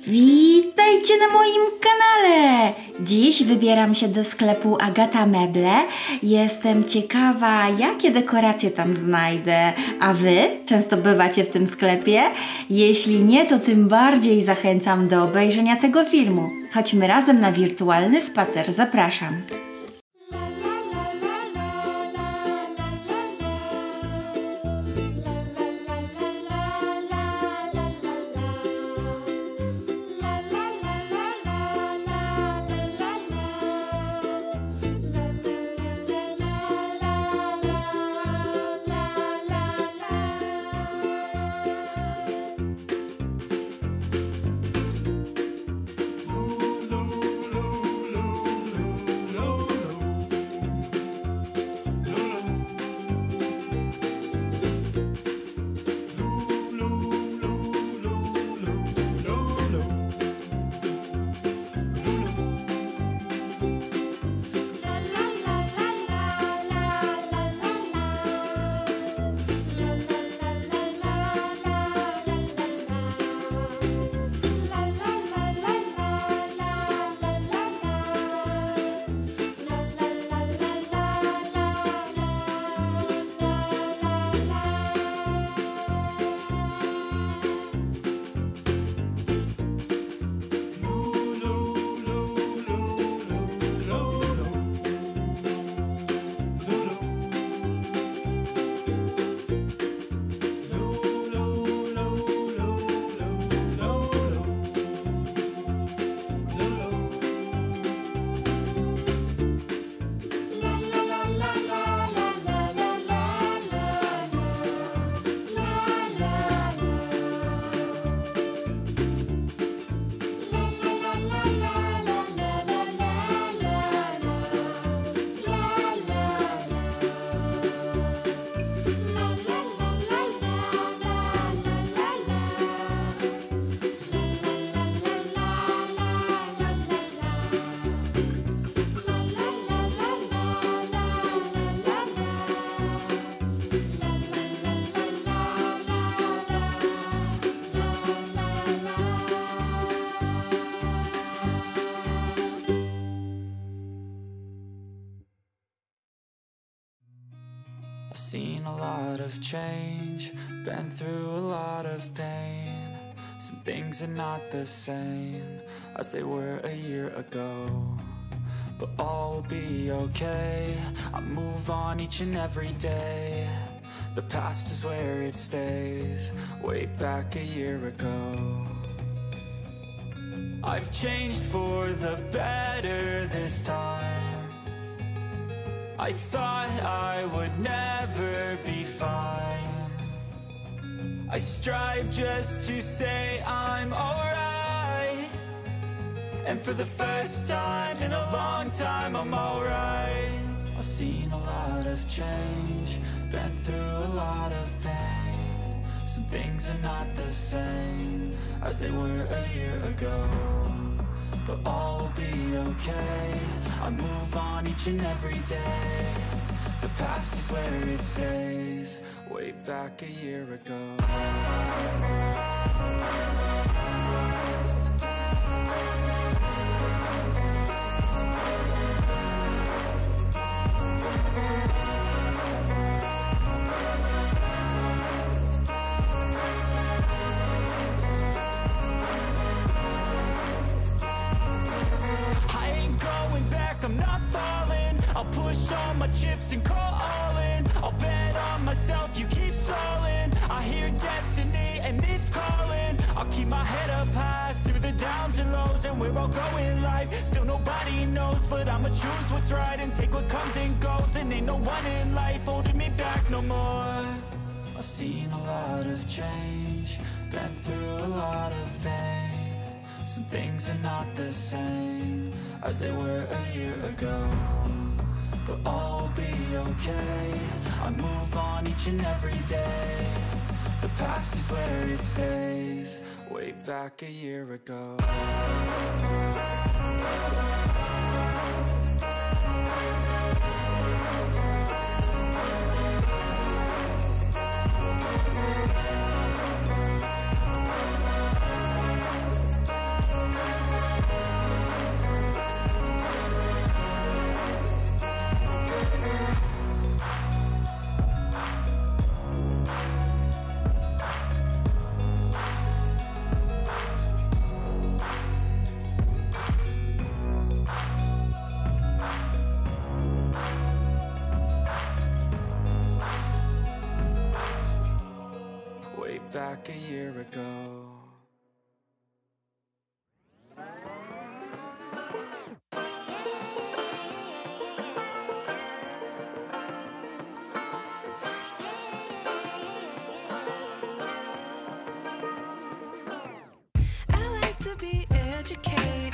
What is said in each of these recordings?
Witajcie na moim kanale! Dziś wybieram się do sklepu Agata Meble. Jestem ciekawa, jakie dekoracje tam znajdę. A Wy często bywacie w tym sklepie? Jeśli nie, to tym bardziej zachęcam do obejrzenia tego filmu. Chodźmy razem na wirtualny spacer. Zapraszam! Seen a lot of change, been through a lot of pain. Some things are not the same as they were a year ago, but all will be okay. I move on each and every day. The past is where it stays, way back a year ago. I've changed for the better this time. I thought I would never be fine. I strive just to say I'm alright, and for the first time in a long time I'm alright. I've seen a lot of change, been through a lot of pain. Some things are not the same as they were a year ago, but all will be okay. I move on each and every day. The past is where it stays, way back a year ago. I'm not falling, I'll push all my chips and call all in. I'll bet on myself, you keep stalling. I hear destiny and it's calling. I'll keep my head up high through the downs and lows, and we're all going live. Still nobody knows, but I'ma choose what's right and take what comes and goes. And ain't no one in life holding me back no more. I've seen a lot of change, been through a lot of pain. Some things are not the same as they were a year ago, but all will be okay. I move on each and every day. The past is where it stays, way back a year ago. to be educated,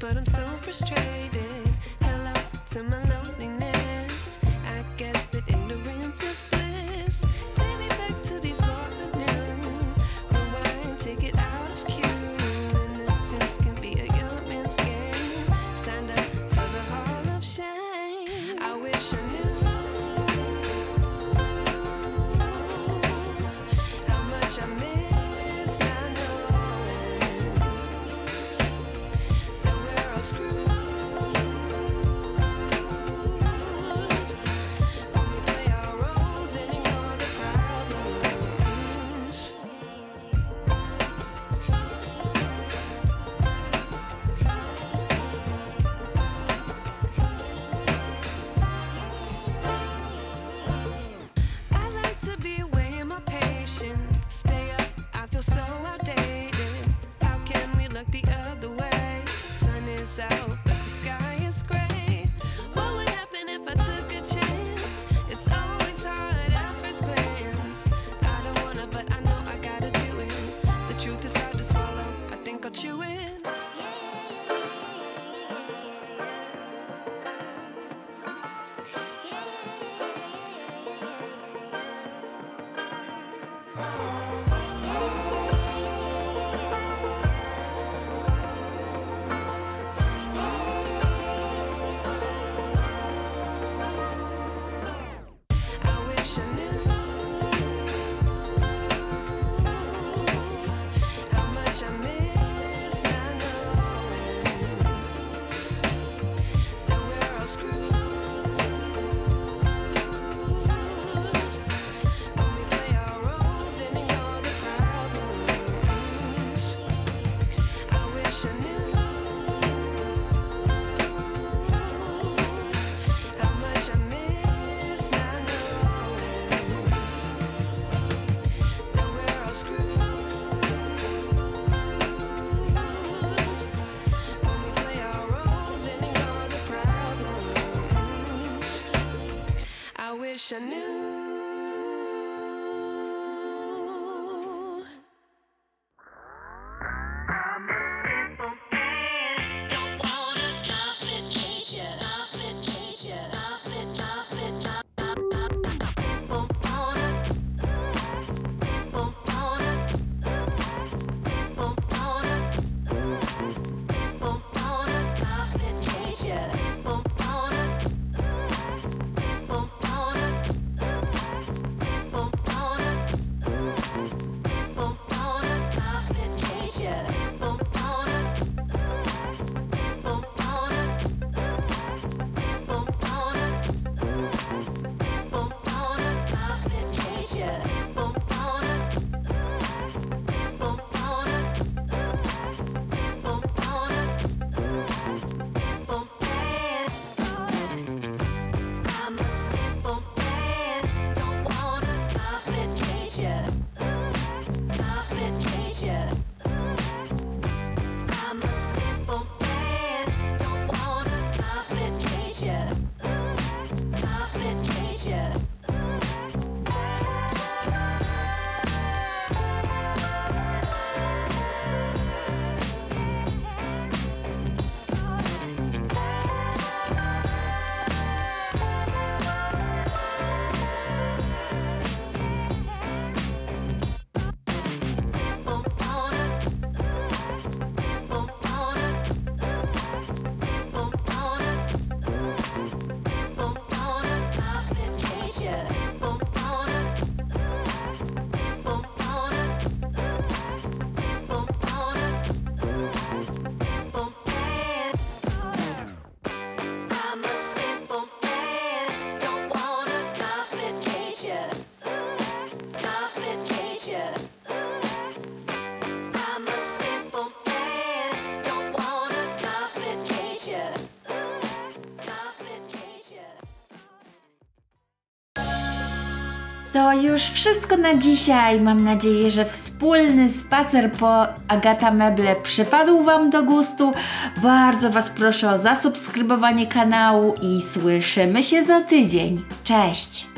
but I'm so frustrated. Hello to my loneliness. I guess that ignorance is bliss. Take me back to before the new. Rewind, take it out of cue. Innocence can be a young man's game. Signed up for the hall of shame. I wish I knew how much I miss not knowing that we're all screwed. Stay up, I feel so outdated. How can we look the other way? Sun is out, but the sky is gray. What would happen if I took a chance? It's always hard at first glance. I don't wanna, but I know I gotta do it. The truth is hard to swallow, I think I'll chew it. Wish I knew. I'm a simple man, don't wanna complicate ya, complicate ya, To już wszystko na dzisiaj. Mam nadzieję, że wspólny spacer po Agata Meble przypadł Wam do gustu. Bardzo Was proszę o zasubskrybowanie kanału i słyszymy się za tydzień. Cześć!